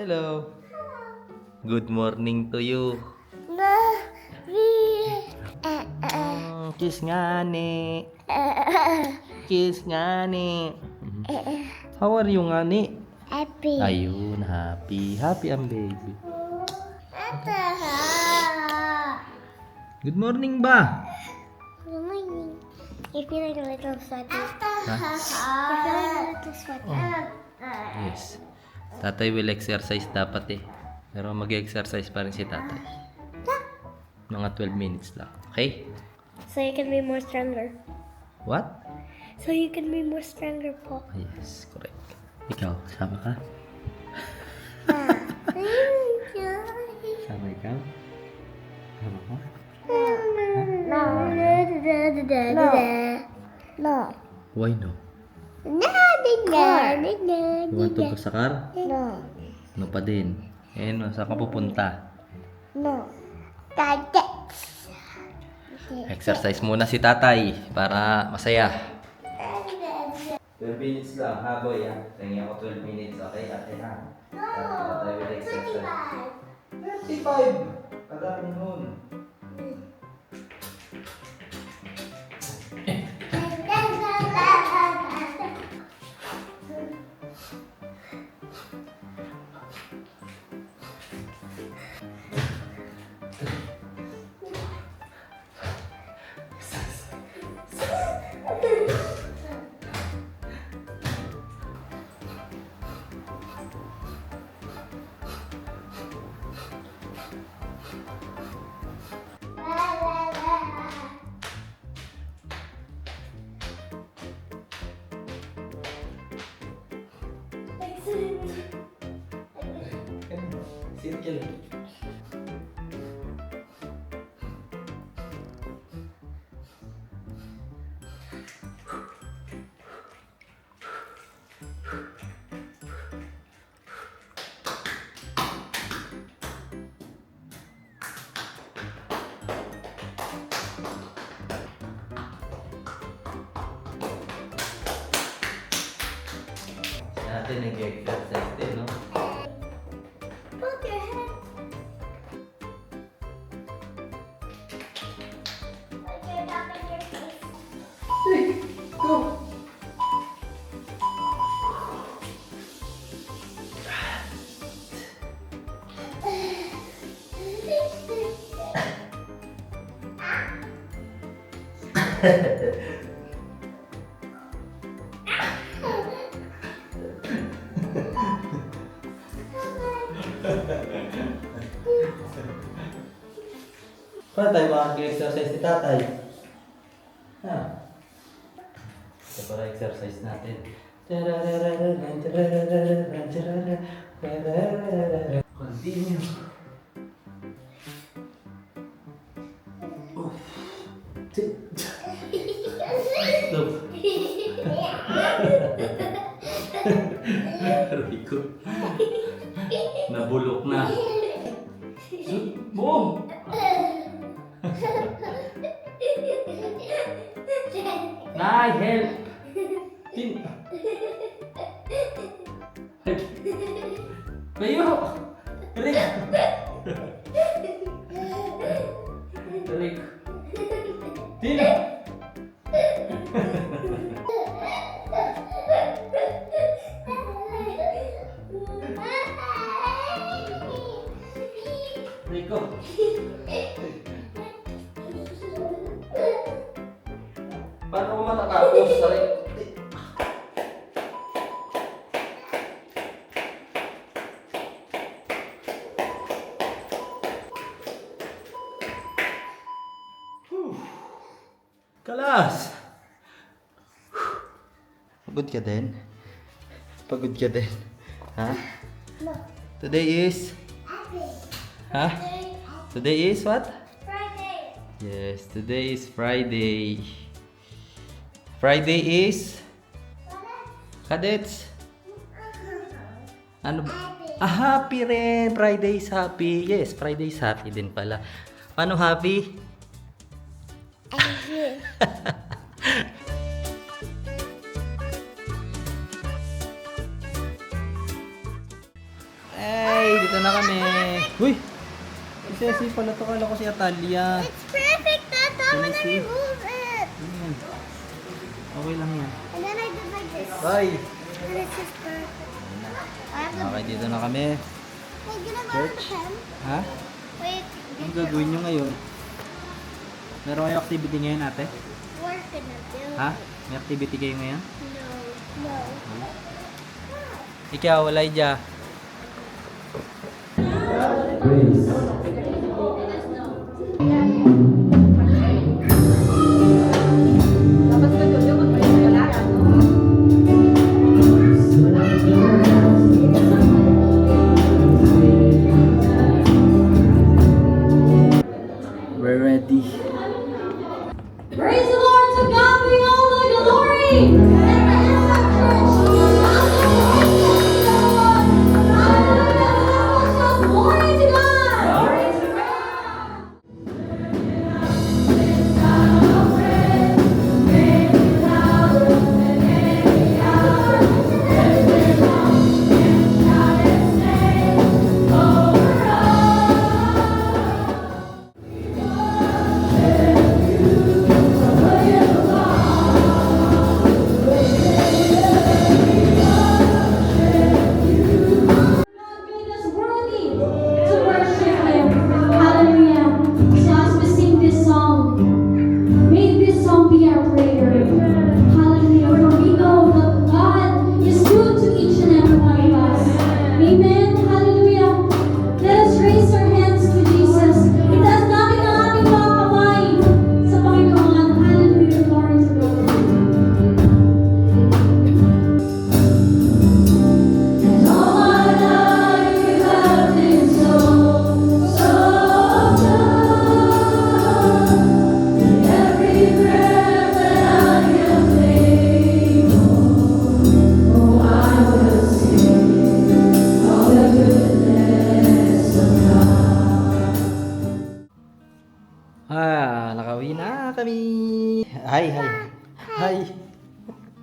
Hello. Good morning to you. Kiss nga ni. Kiss nga ni. How are you nga ni? Happy. Ayun, happy. Happy ang baby. Good morning ba? Good morning. You're feeling a little sweaty. Huh? You're feeling a little sweaty. Yes. Tatay will exercise dapat eh. Pero mag-exercise pa rin si tatay. Mga 12 minutes lang. Okay? So you can be more stronger. What? So you can be more stronger, Paul. Yes, correct. Ikaw, sama ka? Sama ikaw? Sama ka? No. No. Why no? No. You want to go sa car? No. No pa din. Eh, no, saan ka pupunta? No. Exercise muna si tatay para masaya. 12 minutes lang, ha boy, ha? Tingin ako 12 minutes, okay? Ate, ha? Tatay will exercise. 35! Kadami nun. Circle. Natin nag-exercise din, no? Put your head. Put your back in your face. Go! Paano tayo makaka-exercise ni tatay? Ha? Ito para exercise natin. Continue. Look. Rico. Nabulok na. Boom! Nay, help! Tin... Bayo! Rick! Rick! Tin! Rico! Paano ko matatapos? Sorry. Kalas! Pagod ka din? Pagod ka din? Ha? No. Today is... Ha? Today is what? Friday. Yes, today is Friday. Friday is... Cadets. Ano ba? Happy rin. Friday is happy. Yes, Friday is happy din pala. Paano happy? Ay, na kami. Uy! Si Ceci pala to. Kala ko si Atalia. It's perfect, Tata. Can I When I see? remove it. Ayan. Okay lang yan. And then I did like this. Bye! And it's just perfect. I have the... Okay, dito na kami. Wait, gonna go with the Church. pen? Ha? Wait. Ang gagawin nyo ngayon? Meron kayo activity ngayon ate? We're gonna do Ha? May activity kayo ngayon? No. Ikaw, Elijah. We're ready. Praise the Lord, to God be all the glory. Glory to God. God made us worthy to worship Him. Hallelujah. So as we sing this song, may this song be our prayer. Hallelujah. For we know that God is good to each and every one of us. Amen. Hallelujah. Let us raise our hands to Jesus. Itaas natin ang ating mga kamay sa Panginoon. Hallelujah. Glory to God. And all my life you have been so, so good. In every breath that I am able, oh, I will sing of the goodness of God. Nakauwi na kami. Hi.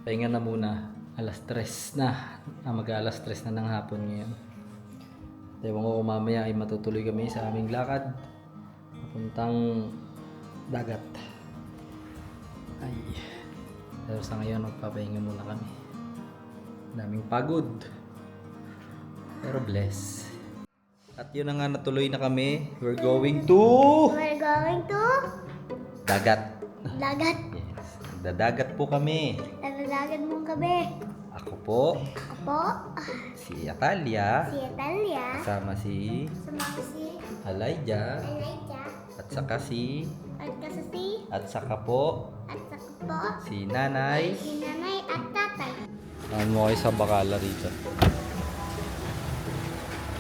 Pahinga na muna. Alas 3 na. Mag-alas 3 na ng hapon ngayon. Ewan ko kung mamaya ay matutuloy kami sa aming lakad. Papuntang dagat. Ay. Pero sa ngayon, magpapahinga muna kami. Daming pagod. Pero bless. At yun na nga, natuloy na kami. We're going to We're going to dagat. dagat. Yes. Dadagat po kami. Nagdadagat mong gabi. Ako po, Apo, si Atalia, si Italia, kasama si sumama si Elijah, Elijah, at saka si, at kasasi, at saka po, at saka po, si Nanay. si nanay at tatay. Ano mo kayo sa bakala rito?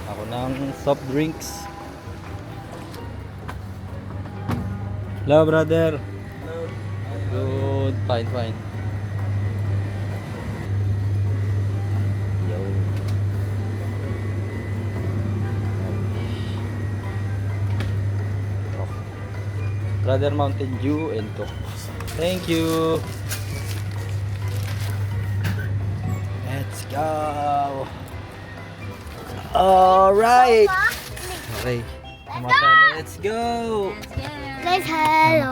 Ako ng soft drinks. Hello, brother. Good. Fine. Yo. Oh. Brother Mountain Dew and Coke. Thank you. Let's go. All right. Okay. Kumata, let's go. Guys, hello!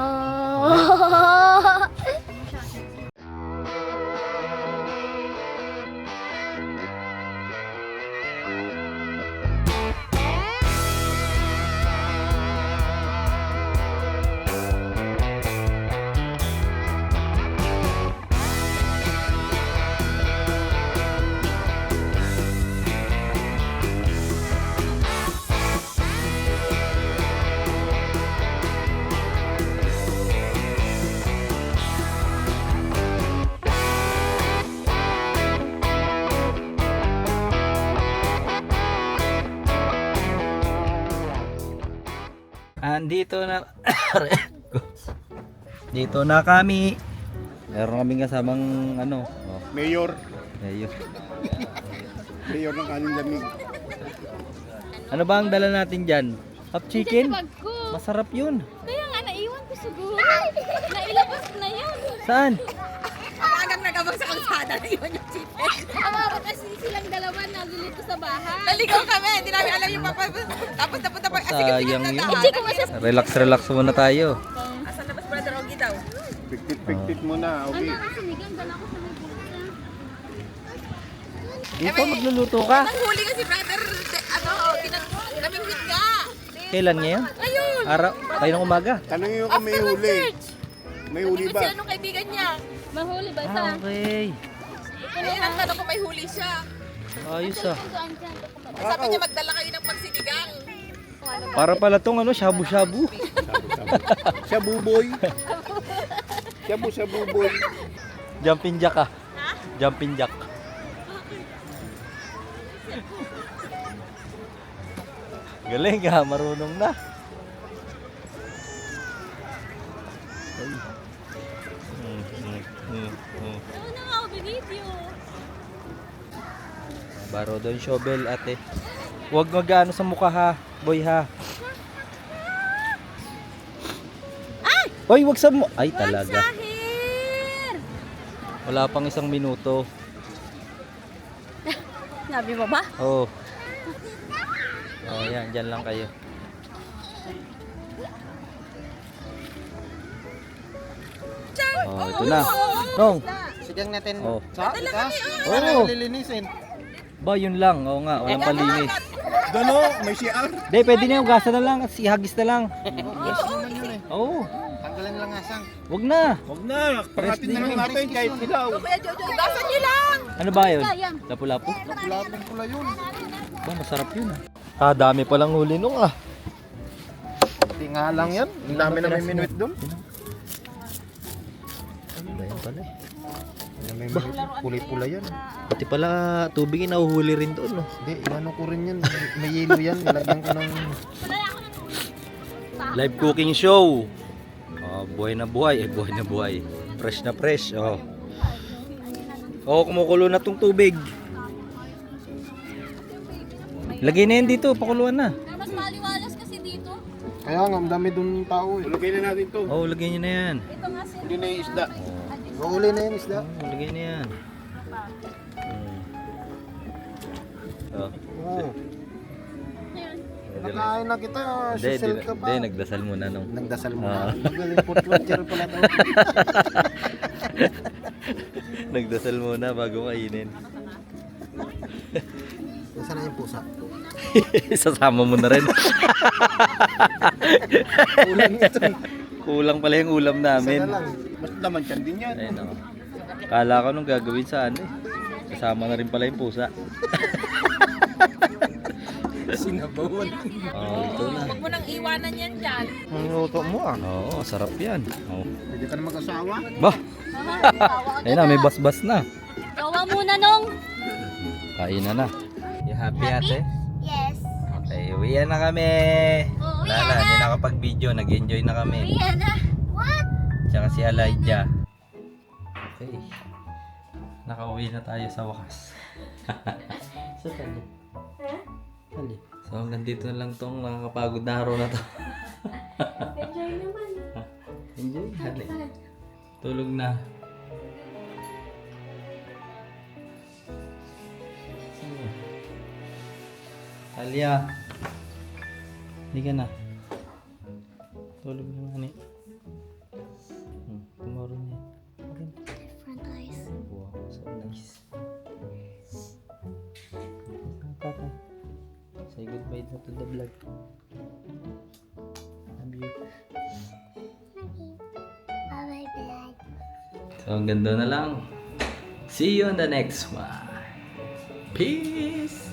Andito na dito na kami. Meron kaming kasamang ano, oh, Mayor. ayun. Mayor ng kaning lamig. Ano ba ang dala natin diyan? Hot chicken? Bag ko. Masarap 'yun. Kaya nga, naiwan ko siguro. Nailabas na yan. Saan? Talagang abang sa kalsada na iwan yung chicken. Amabot kasi silang dalawa nalilito sa bahay. Naligaw kami, hindi namin alam yung papa. Tapos napunta pa kasi kami Sayang yun. nagdadaan. Relax muna tayo. Asan na ba si Brother Ogie daw? Piktit muna, okay. Sinigang, dala ko sa may bulsa. Dito magluluto ka. Nanghuli kasi Brother, namingwit nga. Kailan ngayon? Ayun. Araw, kayo ng umaga. Tanongin mo kung may huli. May huli Namingwit ba? sila nung kaibigan niya. Mahuli ba isa? Okay. Ayun ang tanong ko may huli siya. Ayos ah. Doon dyan. Sabi niya magdala kayo ng pagsinigang. Para pala tong ano, shabu-shabu. Siya buboy. Siya buboy. Jumping jack ah. Jumping jack. Galing ka, marunong na. Ay. Ano na nga ako binidyo? Baro doon shovel ate. Huwag mag-ano sa mukha ha, boy ha. Ay! Oy, wag sa mo. Ay talaga. Sahir! Wala pang 1 minuto. Nabi mo ba? Oh. Oh, yan, dyan lang kayo. Oh, ito na. Nong. Sigang natin. Oh. Sa ika? Oh. Para lilinisin. Ba, yun lang. Oo nga, walang palinis. Dono, may CR. Hindi, pwede na yung gasa na lang at ihagis na lang. Gas naman yun eh. Oo. Tanggalin lang asang. Wag na. Huwag na, pangatin na lang natin kahit ilaw. Kuya Jojo, gasan niyo lang. Ano ba yun? Lapu-lapu? Lapin pula yun. Ba, masarap yun ah. Ah, dami palang huli nung ah. Hindi nga lang yan. Ang dami na may minuit doon. Ano yan pala eh. May pula yan. Pati pala tubig yung nahuhuli rin doon no. Hindi, inano ko rin yan. May yelo yan. Nilagyan ko ng... Live cooking show. Oh, buhay na buhay. Buhay na buhay. Fresh na fresh. Oh. Oh, kumukulo na tong tubig. Lagay na yan dito. Pakuluan na. Mas maliwalas kasi dito. Kaya nga, ang dami doon tao eh. Lagay na natin to. Oh, lagay nyo na yan. Ito nga si Hindi na yung isda. Mahuli na yan isda. Oh, lagay na yan. Oh. Oo. Nakain na kita. Sisel ka pa. Hindi, nagdasal muna nung. Nagdasal mo Ah. na. Magaling footwatcher pala daw. Nagdasal muna bago kainin. Nasaan na yung pusa? Sasama mo na rin. Ulan ito. Kulang pala yung ulam namin. Sana lang. Mas laman can din yan. Ayun o. Kala ko nung gagawin sa ano eh. Kasama na rin pala yung pusa. Sinabawan. Oh, ito na. Huwag mo nang iwanan yan dyan. Ang luto mo ah. Oo, sarap yan. Oh. Pwede ka na mag-asawa. Bah! Ayun na, may basbas na. Gawa muna nung. Kain na na. You happy ate? Yes. Okay, uwian na kami. Uuwi Wala na, hindi nakapag-video. Nag-enjoy na kami. Ayan na. What? Tsaka si Elijah. Okay. Nakauwi na tayo sa wakas. So, tali. Tali. So, hanggang dito na lang tong nakakapagod na araw na to. Enjoy naman. Enjoy. Hali. Tulog na. Talia. Hindi ka na. Tulog na nga ni. Tomorrow na yan. Okay. Different eyes. Wow, so nice. Tata. Say goodbye na to the vlog. Love you. Bye-bye. So hanggang doon na lang. See you on the next one. Peace!